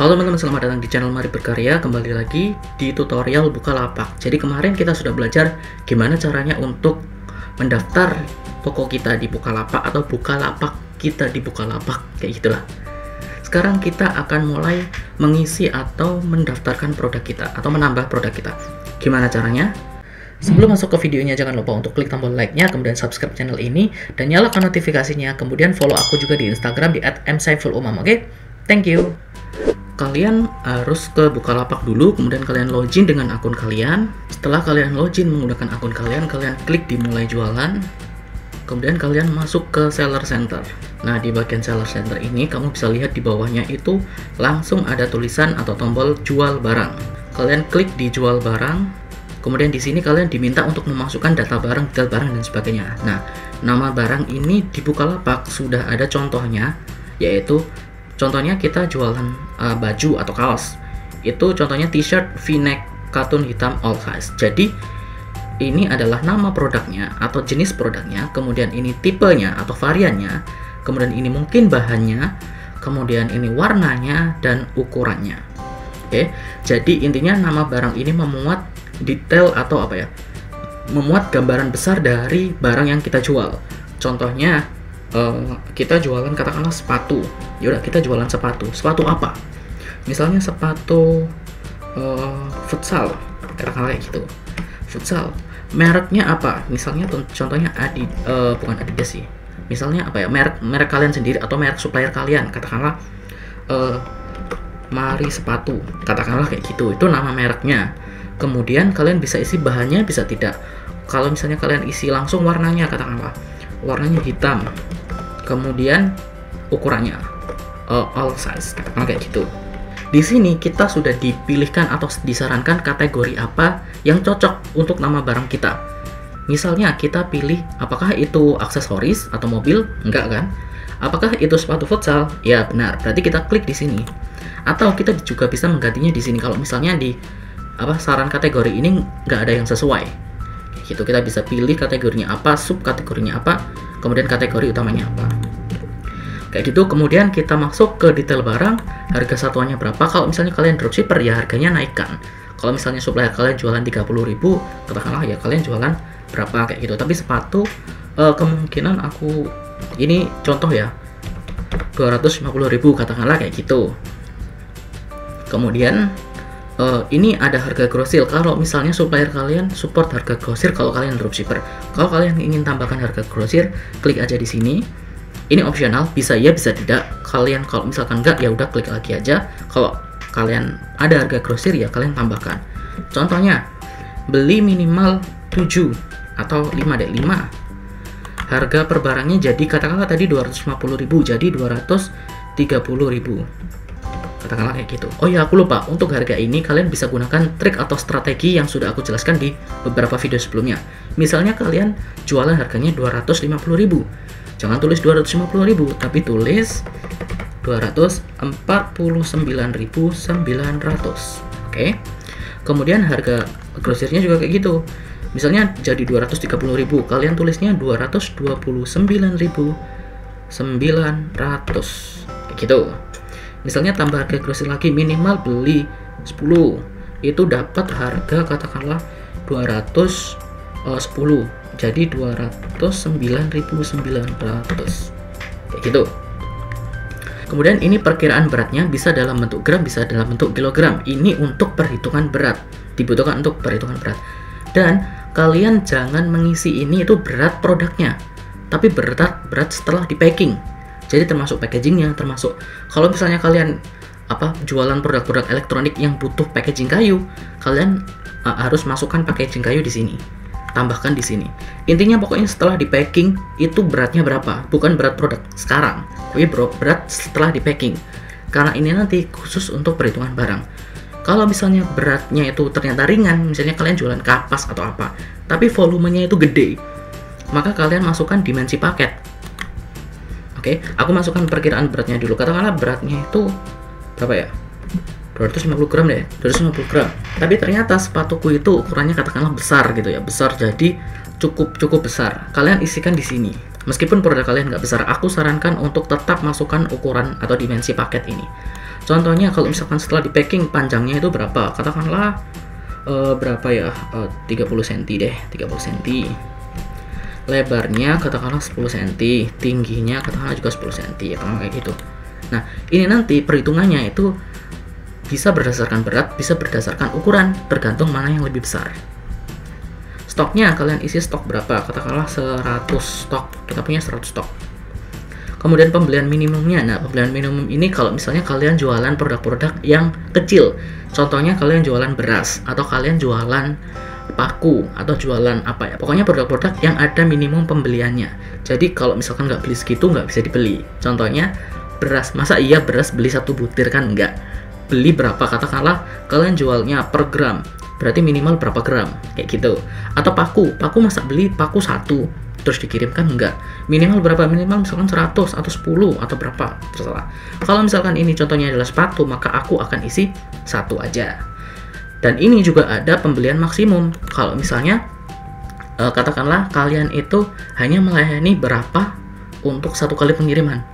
Halo teman-teman, selamat datang di channel Mari Berkarya. Kembali lagi di tutorial Bukalapak. Jadi kemarin kita sudah belajar gimana caranya untuk mendaftar toko kita di Bukalapak atau Bukalapak kita di Bukalapak, kayak gitulah. Sekarang kita akan mulai mengisi atau mendaftarkan produk kita atau menambah produk kita. Gimana caranya? Sebelum masuk ke videonya, jangan lupa untuk klik tombol like-nya, kemudian subscribe channel ini, dan nyalakan notifikasinya. Kemudian follow aku juga di Instagram di @msaifulumam. Oke? Thank you. Kalian harus ke Bukalapak dulu, kemudian kalian login dengan akun kalian. Setelah kalian login menggunakan akun kalian, kalian klik di mulai jualan. Kemudian kalian masuk ke seller center. Nah, di bagian seller center ini kamu bisa lihat di bawahnya itu langsung ada tulisan atau tombol jual barang. Kalian klik di jual barang. Kemudian di sini kalian diminta untuk memasukkan data barang, detail barang dan sebagainya. Nah, nama barang ini di Bukalapak sudah ada contohnya, yaitu contohnya kita jualan baju atau kaos. Itu contohnya t-shirt v-neck katun hitam all size. Jadi ini adalah nama produknya atau jenis produknya, kemudian ini tipenya atau variannya, kemudian ini mungkin bahannya, kemudian ini warnanya dan ukurannya. Oke, jadi intinya nama barang ini memuat detail atau apa ya? Memuat gambaran besar dari barang yang kita jual. Contohnya kita jualan katakanlah sepatu. Yaudah, kita jualan sepatu. Sepatu apa? Misalnya sepatu futsal, katakanlah kayak gitu. Futsal. Mereknya apa? Misalnya contohnya bukan Adidas sih. Misalnya apa ya? Merek kalian sendiri atau merek supplier kalian. Katakanlah Mari Sepatu. Katakanlah kayak gitu. Itu nama mereknya. Kemudian kalian bisa isi bahannya, bisa tidak. Kalau misalnya kalian isi langsung warnanya, katakanlah warnanya hitam. Kemudian ukurannya all size, katakanlah kayak gitu. Di sini kita sudah dipilihkan atau disarankan kategori apa yang cocok untuk nama barang kita. Misalnya kita pilih apakah itu aksesoris atau mobil? Enggak kan? Apakah itu sepatu futsal? Ya benar. Berarti kita klik di sini. Atau kita juga bisa menggantinya di sini. Kalau misalnya di saran kategori ini nggak ada yang sesuai, gitu kita bisa pilih kategorinya apa, subkategorinya apa, kemudian kategori utamanya apa, kayak gitu. Kemudian kita masuk ke detail barang, harga satuannya berapa. Kalau misalnya kalian dropshipper ya harganya naikkan. Kalau misalnya supplier kalian jualan 30.000, katakanlah ya kalian jualan berapa, kayak gitu. Tapi sepatu kemungkinan aku ini contoh ya 250.000, katakanlah kayak gitu. Kemudian ini ada harga grosir. Kalau misalnya supplier kalian support harga grosir, kalau kalian dropshipper. Kalau kalian ingin tambahkan harga grosir, klik aja di sini. Ini opsional, bisa ya bisa tidak. Kalian kalau misalkan enggak ya udah klik lagi aja. Kalau kalian ada harga grosir ya kalian tambahkan. Contohnya beli minimal 7 atau 5 deh, 5. Harga per barangnya jadi katakanlah tadi 250.000 jadi 230.000. Katakanlah kayak gitu. Oh ya, aku lupa, untuk harga ini kalian bisa gunakan trik atau strategi yang sudah aku jelaskan di beberapa video sebelumnya. Misalnya kalian jualan harganya 250.000, jangan tulis 250.000 tapi tulis 249.900. Oke. Kemudian harga grosirnya juga kayak gitu. Misalnya jadi 230.000, kalian tulisnya 229.900, kayak gitu. Misalnya tambah harga grosir lagi, minimal beli 10 itu dapat harga katakanlah 210, jadi 209.900, kayak gitu. Kemudian ini perkiraan beratnya bisa dalam bentuk gram, bisa dalam bentuk kilogram. Ini untuk perhitungan berat, dibutuhkan untuk perhitungan berat. Dan kalian jangan mengisi ini itu berat produknya, tapi berat setelah di packing. Jadi termasuk packagingnya, termasuk kalau misalnya kalian jualan produk-produk elektronik yang butuh packaging kayu, kalian harus masukkan packaging kayu di sini, tambahkan di sini. Intinya pokoknya setelah di packing itu beratnya berapa, bukan berat produk sekarang, tapi berat setelah di packing. Karena ini nanti khusus untuk perhitungan barang. Kalau misalnya beratnya itu ternyata ringan, misalnya kalian jualan kapas atau apa, tapi volumenya itu gede, maka kalian masukkan dimensi paket. Oke, aku masukkan perkiraan beratnya dulu. Katakanlah beratnya itu berapa ya? 250 gram deh, 250 gram. Tapi ternyata sepatuku itu ukurannya katakanlah besar gitu ya, besar, jadi cukup besar. Kalian isikan di sini. Meskipun produk kalian nggak besar, aku sarankan untuk tetap masukkan ukuran atau dimensi paket ini. Contohnya kalau misalkan setelah di packing panjangnya itu berapa? Katakanlah berapa ya? 30 cm deh, 30 cm. Lebarnya katakanlah 10 cm, tingginya katakanlah juga 10 cm, ya kayak gitu. Nah, ini nanti perhitungannya itu bisa berdasarkan berat, bisa berdasarkan ukuran, tergantung mana yang lebih besar. Stoknya kalian isi stok berapa? Katakanlah 100 stok. Kita punya 100 stok. Kemudian pembelian minimumnya. Nah, pembelian minimum ini kalau misalnya kalian jualan produk-produk yang kecil. Contohnya kalian jualan beras, atau kalian jualan paku, atau jualan apa ya. Pokoknya produk-produk yang ada minimum pembeliannya. Jadi kalau misalkan nggak beli segitu, nggak bisa dibeli. Contohnya beras. Masa iya beras beli 1 butir kan? Nggak. Beli berapa? Katakanlah kalian jualnya per gram. Berarti minimal berapa gram? Kayak gitu. Atau paku. Paku masa beli paku 1 terus dikirimkan? Enggak. Minimal berapa? Minimal misalkan 100 atau 10 atau berapa, terserah. Kalau misalkan ini contohnya adalah sepatu, maka aku akan isi 1 aja. Dan ini juga ada pembelian maksimum. Kalau misalnya katakanlah kalian itu hanya melayani berapa untuk 1 kali pengiriman.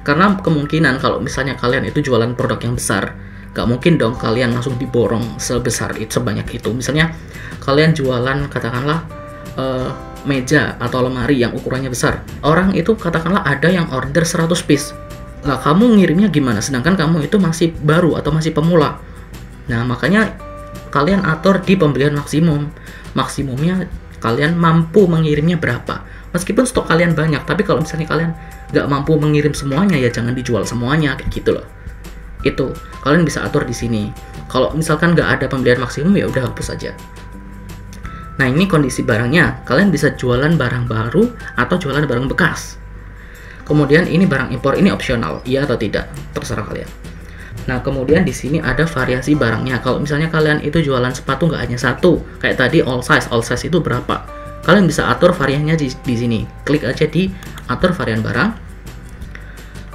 Karena kemungkinan kalau misalnya kalian itu jualan produk yang besar, gak mungkin dong kalian langsung diborong sebesar itu, sebanyak itu. Misalnya kalian jualan katakanlah meja atau lemari yang ukurannya besar. Orang itu katakanlah ada yang order 100 piece. Lah kamu ngirimnya gimana? Sedangkan kamu itu masih baru atau masih pemula. Nah, makanya kalian atur di pembelian maksimum. Maksimumnya kalian mampu mengirimnya berapa. Meskipun stok kalian banyak, tapi kalau misalnya kalian nggak mampu mengirim semuanya, ya jangan dijual semuanya, kayak gitu loh. Itu kalian bisa atur di sini. Kalau misalkan nggak ada pembelian maksimum, ya udah hapus aja. Nah, ini kondisi barangnya. Kalian bisa jualan barang baru atau jualan barang bekas. Kemudian ini barang impor, ini opsional, iya atau tidak, terserah kalian. Nah, kemudian di sini ada variasi barangnya. Kalau misalnya kalian itu jualan sepatu nggak hanya 1, kayak tadi all size itu berapa? Kalian bisa atur variannya di sini. Klik aja di atur varian barang.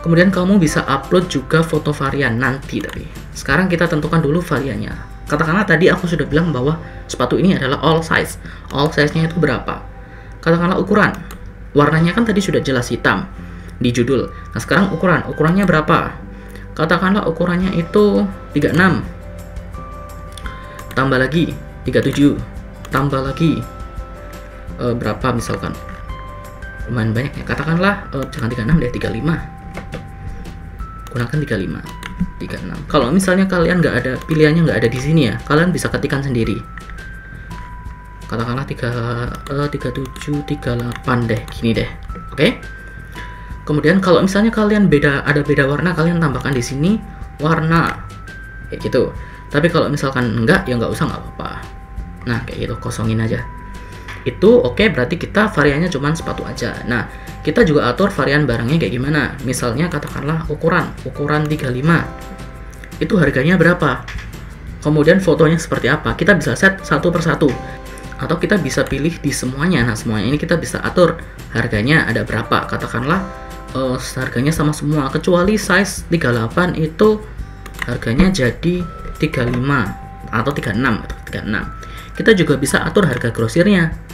Kemudian kamu bisa upload juga foto varian nanti tapi. Sekarang kita tentukan dulu variannya. Katakanlah tadi aku sudah bilang bahwa sepatu ini adalah all size. All size-nya itu berapa? Katakanlah ukuran. Warnanya kan tadi sudah jelas hitam di judul. Nah, sekarang ukurannya berapa? Katakanlah ukurannya itu 36. Tambah lagi 37. Tambah lagi berapa misalkan? Lumayan banyak ya. Katakanlah jangan 36 deh, 35. Gunakan 35. 36. Kalau misalnya kalian nggak ada pilihannya, nggak ada di sini ya, kalian bisa ketikkan sendiri. Katakanlah 37, 38 deh, gini deh. Oke. Kemudian kalau misalnya kalian ada beda warna, kalian tambahkan di sini warna kayak gitu. Tapi kalau misalkan enggak, ya nggak usah, nggak apa-apa. Nah, kayak gitu, kosongin aja. Itu oke, berarti kita variannya cuma sepatu aja. Nah, kita juga atur varian barangnya kayak gimana. Misalnya katakanlah ukuran 35. Itu harganya berapa? Kemudian fotonya seperti apa? Kita bisa set satu persatu. Atau kita bisa pilih di semuanya. Nah, semuanya ini kita bisa atur harganya ada berapa. Katakanlah harganya sama semua kecuali size 38 itu harganya jadi 35 atau 36. Kita juga bisa atur harga grosirnya.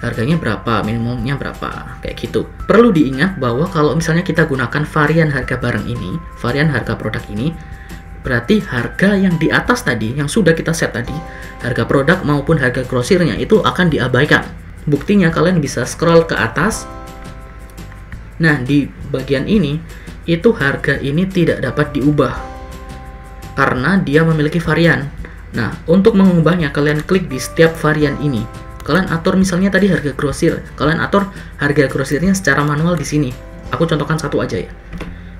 Harganya berapa, minimumnya berapa, kayak gitu. Perlu diingat bahwa kalau misalnya kita gunakan varian harga barang ini, varian harga produk ini, berarti harga yang di atas tadi, yang sudah kita set tadi, harga produk maupun harga grosirnya itu akan diabaikan. Buktinya kalian bisa scroll ke atas. Nah, di bagian ini, itu harga ini tidak dapat diubah karena dia memiliki varian. Nah, untuk mengubahnya, kalian klik di setiap varian ini. Kalian atur misalnya tadi harga grosir. Kalian atur harga grosirnya secara manual di sini. Aku contohkan satu aja ya.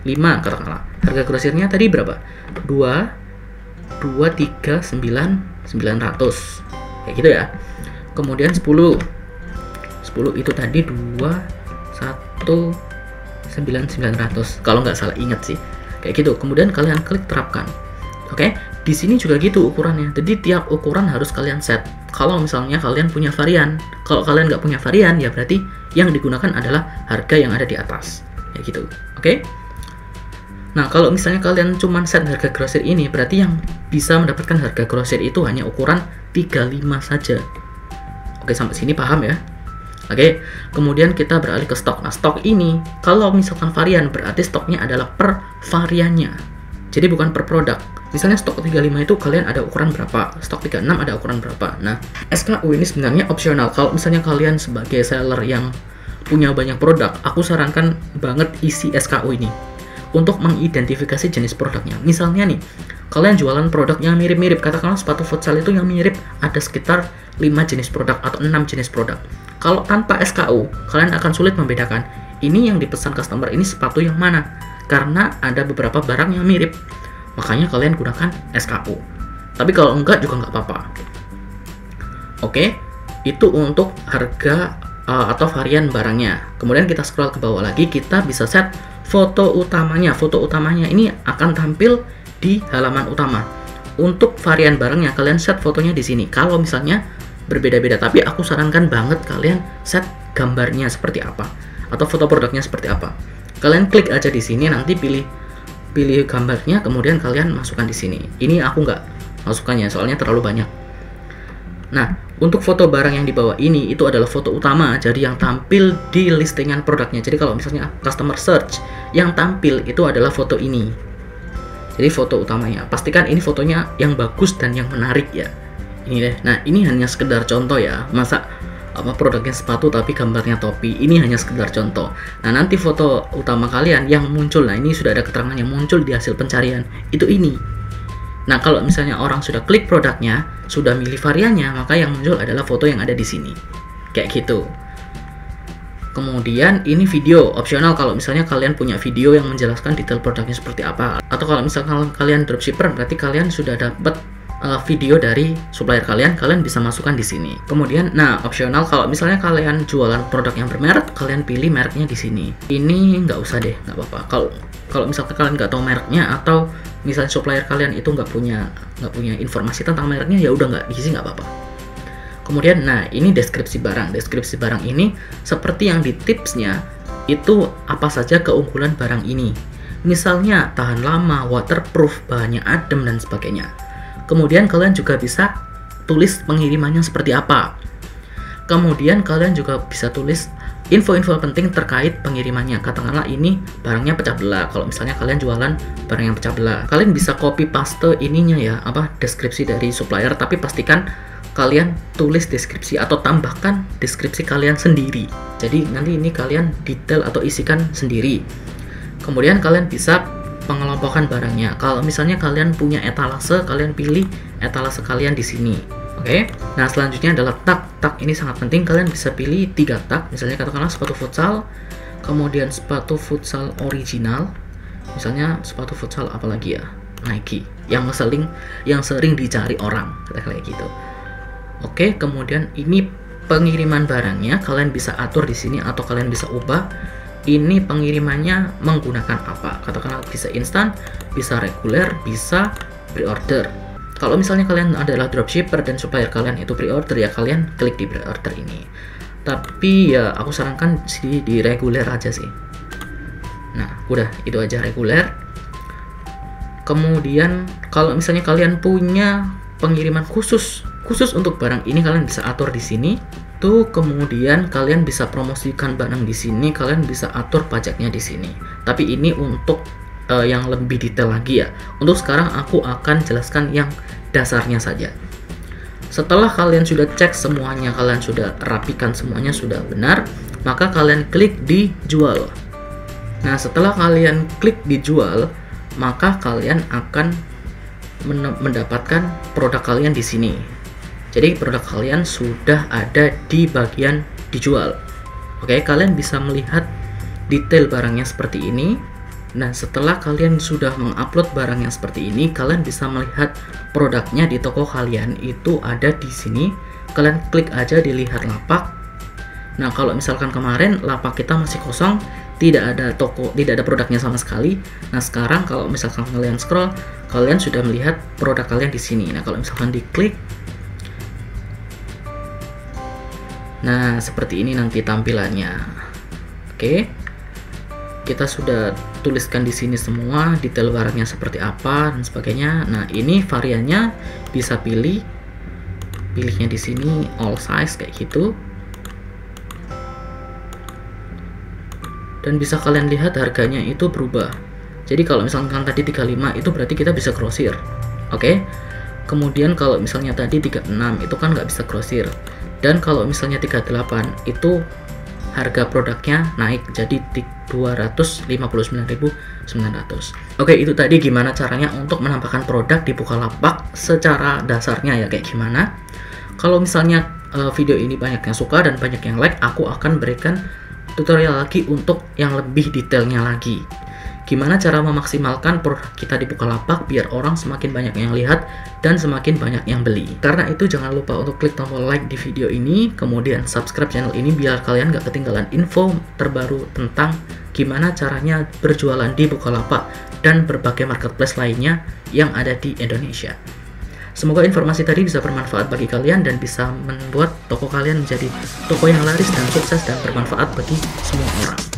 5 katakanlah. Harga grosirnya tadi berapa? 239.900. Kayak gitu ya. Kemudian 10 itu tadi 219.900. Kalau nggak salah ingat sih. Kayak gitu. Kemudian kalian klik terapkan. Oke, di sini juga gitu ukurannya. Jadi tiap ukuran harus kalian set. Kalau misalnya kalian punya varian, kalau kalian nggak punya varian, ya berarti yang digunakan adalah harga yang ada di atas. Ya gitu. Oke. Nah, kalau misalnya kalian cuma set harga grosir ini, berarti yang bisa mendapatkan harga grosir itu hanya ukuran 35 saja. Oke, sampai sini paham ya? Oke, kemudian kita beralih ke stok. Nah, stok ini, kalau misalkan varian, berarti stoknya adalah per variannya. Jadi bukan per produk. Misalnya stok 35 itu kalian ada ukuran berapa, stok 36 ada ukuran berapa. Nah, SKU ini sebenarnya opsional. Kalau misalnya kalian sebagai seller yang punya banyak produk, aku sarankan banget isi SKU ini untuk mengidentifikasi jenis produknya. Misalnya nih, kalian jualan produk yang mirip-mirip, katakanlah sepatu futsal itu yang mirip ada sekitar 5 jenis produk atau 6 jenis produk. Kalau tanpa SKU, kalian akan sulit membedakan ini yang dipesan customer ini sepatu yang mana, karena ada beberapa barang yang mirip. Makanya kalian gunakan SKU. Tapi kalau enggak juga nggak apa-apa. Oke, itu untuk harga atau varian barangnya. Kemudian kita scroll ke bawah lagi, kita bisa set foto utamanya. Foto utamanya ini akan tampil di halaman utama. Untuk varian barangnya kalian set fotonya di sini. Kalau misalnya berbeda-beda, tapi aku sarankan banget kalian set gambarnya seperti apa atau foto produknya seperti apa. Kalian klik aja di sini, nanti pilih gambarnya, kemudian kalian masukkan di sini. Ini aku nggak masukannya soalnya terlalu banyak. Nah, untuk foto barang yang di bawah ini itu adalah foto utama, jadi yang tampil di listingan produknya. Jadi kalau misalnya customer search, yang tampil itu adalah foto ini. Jadi foto utamanya. Pastikan ini fotonya yang bagus dan yang menarik ya. Ini deh. Nah, ini hanya sekedar contoh ya. Masa produknya sepatu tapi gambarnya topi. Ini hanya sekedar contoh. Nah, nanti foto utama kalian yang muncul, nah ini sudah ada keterangan yang muncul di hasil pencarian, itu ini. Nah, kalau misalnya orang sudah klik produknya, sudah milih variannya, maka yang muncul adalah foto yang ada di sini. Kayak gitu. Kemudian ini video opsional kalau misalnya kalian punya video yang menjelaskan detail produknya seperti apa. Atau kalau misalkan kalian dropshipper, berarti kalian sudah dapat video dari supplier kalian bisa masukkan di sini. Kemudian, nah opsional kalau misalnya kalian jualan produk yang bermerek, kalian pilih mereknya di sini. Ini nggak usah deh, nggak apa-apa. Kalau misalkan kalian nggak tahu mereknya atau misalnya supplier kalian itu nggak punya informasi tentang mereknya, ya udah nggak diisi, nggak apa-apa. Kemudian, nah ini deskripsi barang. Deskripsi barang ini seperti yang di tipsnya itu apa saja keunggulan barang ini. Misalnya tahan lama, waterproof, bahannya adem dan sebagainya. Kemudian kalian juga bisa tulis pengirimannya seperti apa. Kemudian kalian juga bisa tulis info-info penting terkait pengirimannya. Katakanlah ini barangnya pecah belah. Kalau misalnya kalian jualan barang yang pecah belah, kalian bisa copy paste ininya ya, deskripsi dari supplier, tapi pastikan kalian tulis deskripsi atau tambahkan deskripsi kalian sendiri. Jadi nanti ini kalian detail atau isikan sendiri. Kemudian kalian bisa pengelompokan barangnya. Kalau misalnya kalian punya etalase, kalian pilih etalase kalian di sini. Oke. Nah, selanjutnya adalah tag. Tag ini sangat penting. Kalian bisa pilih 3 tag. Misalnya katakanlah sepatu futsal, kemudian sepatu futsal original. Misalnya sepatu futsal apa lagi ya? Nike. Yang sering dicari orang, kayak gitu. Oke, kemudian ini pengiriman barangnya kalian bisa atur di sini atau kalian bisa ubah. Ini pengirimannya menggunakan apa? Katakanlah bisa instan, bisa reguler, bisa pre-order. Kalau misalnya kalian adalah dropshipper dan supplier kalian itu pre-order, ya kalian klik di pre-order ini. Tapi ya aku sarankan di reguler aja sih. Nah, udah itu aja reguler. Kemudian kalau misalnya kalian punya pengiriman khusus untuk barang ini, kalian bisa atur di sini. Kemudian kalian bisa promosikan barang di sini, kalian bisa atur pajaknya di sini. Tapi ini untuk yang lebih detail lagi ya. Untuk sekarang aku akan jelaskan yang dasarnya saja. Setelah kalian sudah cek semuanya, kalian sudah rapikan semuanya sudah benar, maka kalian klik di jual. Nah, setelah kalian klik di jual, maka kalian akan mendapatkan produk kalian di sini. Jadi produk kalian sudah ada di bagian dijual. Oke, kalian bisa melihat detail barangnya seperti ini. Nah, setelah kalian sudah mengupload barangnya seperti ini, kalian bisa melihat produknya di toko kalian itu ada di sini. Kalian klik aja di lihat lapak. Nah, kalau misalkan kemarin lapak kita masih kosong, tidak ada produknya sama sekali. Nah, sekarang kalau misalkan kalian scroll, kalian sudah melihat produk kalian di sini. Nah, kalau misalkan diklik, nah, seperti ini nanti tampilannya. Oke. Kita sudah tuliskan di sini semua detail barangnya seperti apa dan sebagainya. Nah, ini variannya bisa pilihnya di sini all size kayak gitu. Dan bisa kalian lihat harganya itu berubah. Jadi kalau misalkan tadi 35 itu berarti kita bisa grosir. Oke. Kemudian kalau misalnya tadi 36 itu kan nggak bisa grosir. Dan kalau misalnya 38 itu harga produknya naik jadi 259.900. Oke, itu tadi gimana caranya untuk menampakkan produk di Bukalapak secara dasarnya ya, kayak gimana. Kalau misalnya video ini banyak yang suka dan banyak yang like, aku akan berikan tutorial lagi untuk yang lebih detailnya lagi. Gimana cara memaksimalkan produk kita di Bukalapak biar orang semakin banyak yang lihat dan semakin banyak yang beli. Karena itu jangan lupa untuk klik tombol like di video ini, kemudian subscribe channel ini biar kalian gak ketinggalan info terbaru tentang gimana caranya berjualan di Bukalapak dan berbagai marketplace lainnya yang ada di Indonesia. Semoga informasi tadi bisa bermanfaat bagi kalian dan bisa membuat toko kalian menjadi toko yang laris dan sukses dan bermanfaat bagi semua orang.